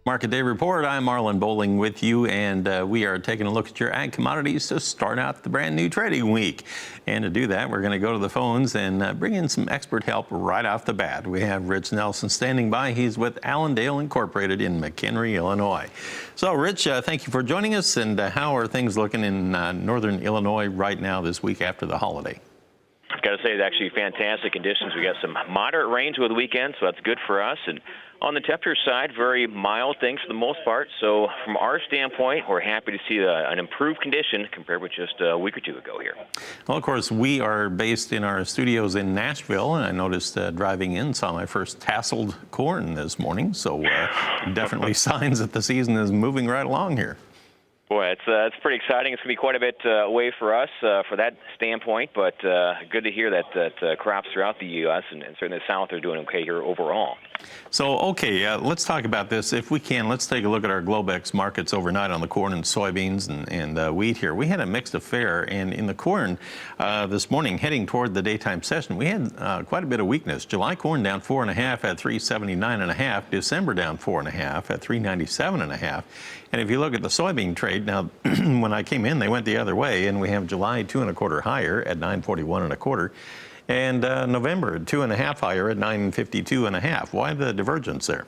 Market Day Report. I'm Marlon Bowling with you, and we are taking a look at your ag commodities to start out the brand new trading week. And to do that, we're going to go to the phones and bring in some expert help right off the bat. We have Rich Nelson standing by. He's with Allendale Incorporated in McHenry, Illinois. So, Rich, thank you for joining us. And how are things looking in northern Illinois right now this week after the holiday? I've got to say, it's actually fantastic conditions. We got some moderate rains over the weekend, so that's good for us. And on the temperature side, very mild things for the most part. So from our standpoint, we're happy to see an improved condition compared with just a week or two ago here. Well, of course, we are based in our studios in Nashville, and I noticed driving in, saw my first tasseled corn this morning. So definitely signs that the season is moving right along here. Boy, it's pretty exciting. It's going to be quite a bit away for us for that standpoint, but good to hear that crops throughout the U.S. and certainly the South are doing okay here overall. So, okay, let's talk about this. If we can, let's take a look at our Globex markets overnight on the corn and soybeans and wheat here. We had a mixed affair, and in the corn this morning, heading toward the daytime session, we had quite a bit of weakness. July corn down 4.5 at 379.5. December down 4.5 at 397.5. And if you look at the soybean trade, now when I came in, they went the other way, and we have July 2.25 higher at 941.25. And November, 2.5 higher at 952.5. Why the divergence there?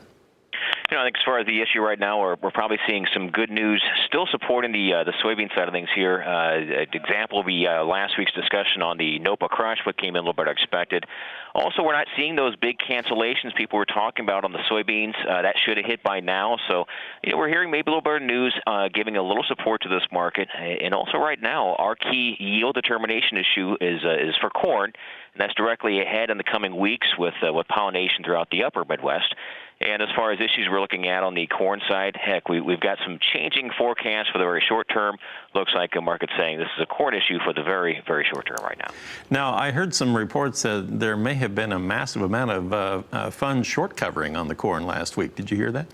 You know, I think as far as the issue right now, we're probably seeing some good news still supporting the soybean side of things here. An example will be last week's discussion on the NOPA crush, what came in a little better expected. Also, we're not seeing those big cancellations people were talking about on the soybeans. That should have hit by now. So, you know, we're hearing maybe a little better news, giving a little support to this market. And also right now, our key yield determination issue is for corn, and that's directly ahead in the coming weeks with pollination throughout the upper Midwest. And as far as issues we're looking at on the corn side, heck, we've got some changing forecasts for the very short term. Looks like the market's saying this is a corn issue for the very, very short term right now. Now, I heard some reports that there may have been a massive amount of fund short covering on the corn last week. Did you hear that?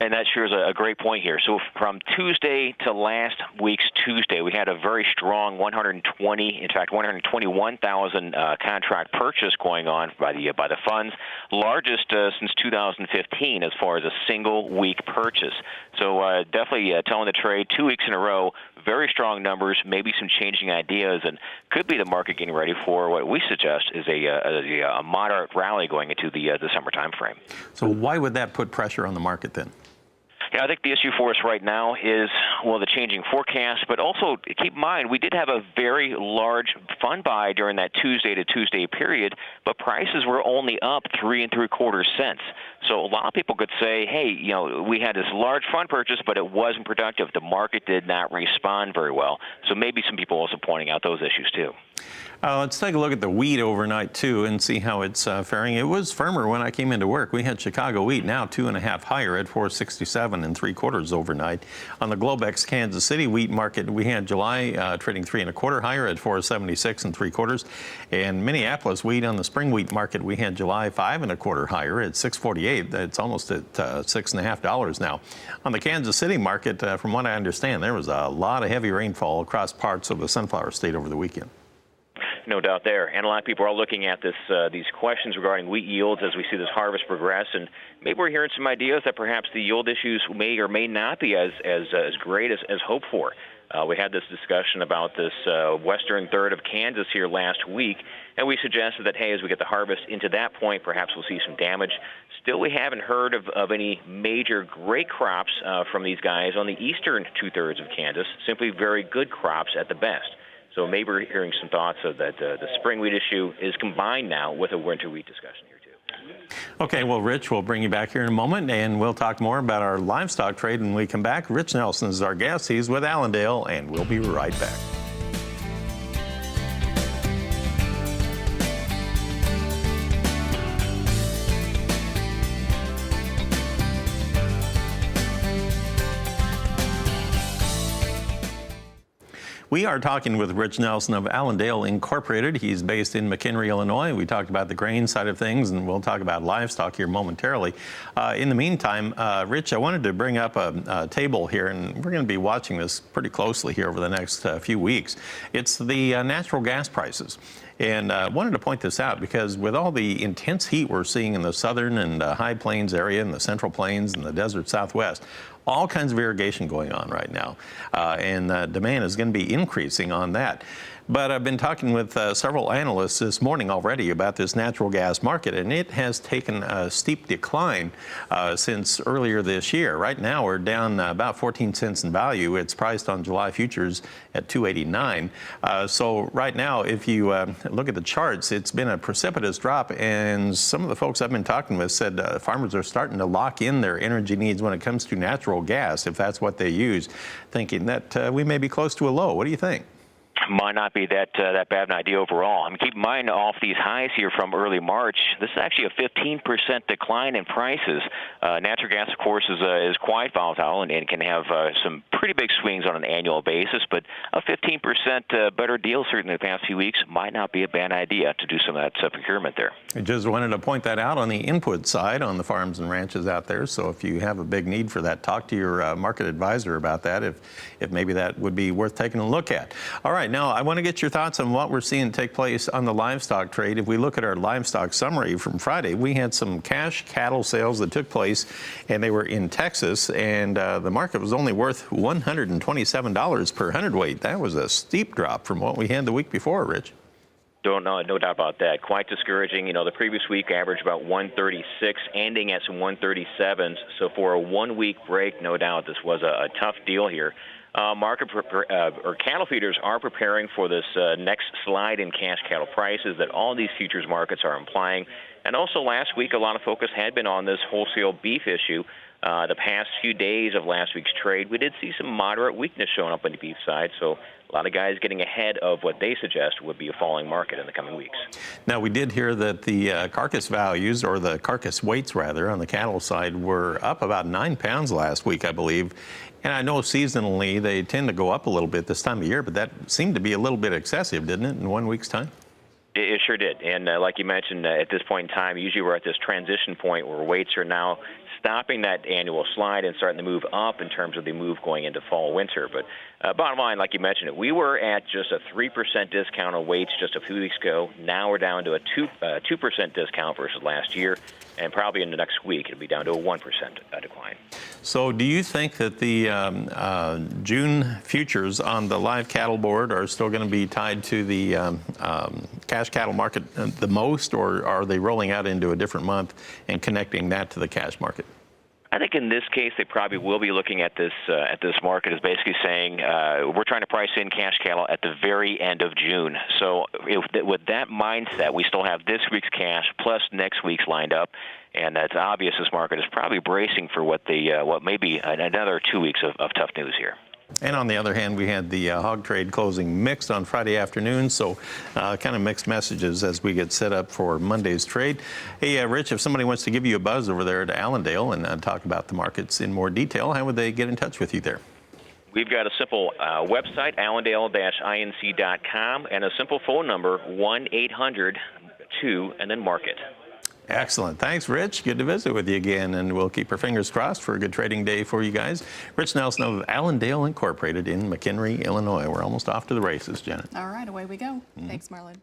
And that sure is a great point here. So from Tuesday to last week's Tuesday, we had a very strong 121,000 contract purchase going on by the funds, largest since 2015 as far as a single week purchase. So definitely telling the trade 2 weeks in a row, very strong numbers, maybe some changing ideas, and could be the market getting ready for what we suggest is a moderate rally going into the summer time frame. So why would that put pressure on the market then? Yeah, I think the issue for us right now is, well, the changing forecast, but also keep in mind we did have a very large fund buy during that Tuesday to Tuesday period, but prices were only up 3 3/4 cents. So a lot of people could say, hey, you know, we had this large fund purchase, but it wasn't productive. The market did not respond very well. So maybe some people also pointing out those issues too. Let's take a look at the wheat overnight, too, and see how it's faring. It was firmer when I came into work. We had Chicago wheat now 2.5 higher at 467 3/4 overnight. On the Globex Kansas City wheat market, we had July trading 3 1/4 higher at 476 3/4. And Minneapolis wheat on the spring wheat market, we had July 5 1/4 higher at 648. It's almost at $6.50 now. On the Kansas City market, from what I understand, there was a lot of heavy rainfall across parts of the sunflower state over the weekend. No doubt there. And a lot of people are looking at these questions regarding wheat yields as we see this harvest progress. And maybe we're hearing some ideas that perhaps the yield issues may or may not be as great as hoped for. We had this discussion about this western third of Kansas here last week, and we suggested that, hey, as we get the harvest into that point, perhaps we'll see some damage. Still, we haven't heard of any major great crops from these guys on the eastern two-thirds of Kansas, simply very good crops at the best. So maybe we're hearing some thoughts of that the spring wheat issue is combined now with a winter wheat discussion here, too. Okay, well, Rich, we'll bring you back here in a moment, and we'll talk more about our livestock trade when we come back. Rich Nelson is our guest. He's with Allendale, and we'll be right back. We are talking with Rich Nelson of Allendale Incorporated. He's based in McHenry, Illinois. We talked about the grain side of things, and we'll talk about livestock here momentarily. In the meantime, Rich, I wanted to bring up a table here, and we're going to be watching this pretty closely here over the next few weeks. It's the natural gas prices. And I wanted to point this out because with all the intense heat we're seeing in the southern and high plains area and the central plains and the desert southwest, all kinds of irrigation going on right now. And demand is going to be increasing on that. But I've been talking with several analysts this morning already about this natural gas market, and it has taken a steep decline since earlier this year. Right now, we're down about 14 cents in value. It's priced on July futures at $2.89. So right now, if you look at the charts, it's been a precipitous drop, and some of the folks I've been talking with said farmers are starting to lock in their energy needs when it comes to natural gas, if that's what they use, thinking that we may be close to a low. What do you think? Might not be that bad an idea overall. I mean, keep in mind, off these highs here from early March, this is actually a 15% decline in prices. Natural gas, of course, is quite volatile and can have some pretty big swings on an annual basis, but a 15% better deal certainly the past few weeks might not be a bad idea to do some of that procurement there. I just wanted to point that out on the input side on the farms and ranches out there. So if you have a big need for that, talk to your market advisor about that if maybe that would be worth taking a look at. All right. Now, I want to get your thoughts on what we're seeing take place on the livestock trade. If we look at our livestock summary from Friday, we had some cash cattle sales that took place, and they were in Texas, and the market was only worth $127 per hundredweight. That was a steep drop from what we had the week before, Rich. No doubt about that. Quite discouraging. You know, the previous week averaged about 136, ending at some 137s. So for a 1 week break, no doubt this was a tough deal here. Cattle feeders are preparing for this next slide in cash cattle prices that all these futures markets are implying. And also last week, a lot of focus had been on this wholesale beef issue. The past few days of last week's trade, we did see some moderate weakness showing up on the beef side. So a lot of guys getting ahead of what they suggest would be a falling market in the coming weeks. Now, we did hear that the carcass values, or the carcass weights rather, on the cattle side were up about 9 pounds last week, I believe. And I know seasonally they tend to go up a little bit this time of year, but that seemed to be a little bit excessive, didn't it, in 1 week's time? It sure did. And like you mentioned, at this point in time, usually we're at this transition point where weights are now stopping that annual slide and starting to move up in terms of the move going into fall, winter. But bottom line, like you mentioned, we were at just a 3% discount on weights just a few weeks ago. Now we're down to a 2% discount versus last year. And probably in the next week, it'll be down to a 1% decline. So do you think that the June futures on the live cattle board are still going to be tied to the cash cattle market the most, or are they rolling out into a different month and connecting that to the cash market? I think in this case, they probably will be looking at this market as basically saying we're trying to price in cash cattle at the very end of June. So with that mindset, we still have this week's cash plus next week's lined up, and it's obvious this market is probably bracing for what may be another 2 weeks of tough news here. And on the other hand, we had the hog trade closing mixed on Friday afternoon, so kind of mixed messages as we get set up for Monday's trade. Hey, Rich, if somebody wants to give you a buzz over there at Allendale and talk about the markets in more detail, how would they get in touch with you there? We've got a simple website, allendale-inc.com, and a simple phone number, 1-800-2, and then market. Excellent. Thanks, Rich. Good to visit with you again, and we'll keep our fingers crossed for a good trading day for you guys. Rich Nelson of Allendale Incorporated in McHenry, Illinois. We're almost off to the races, Janet. All right, away we go. Thanks, Marlon.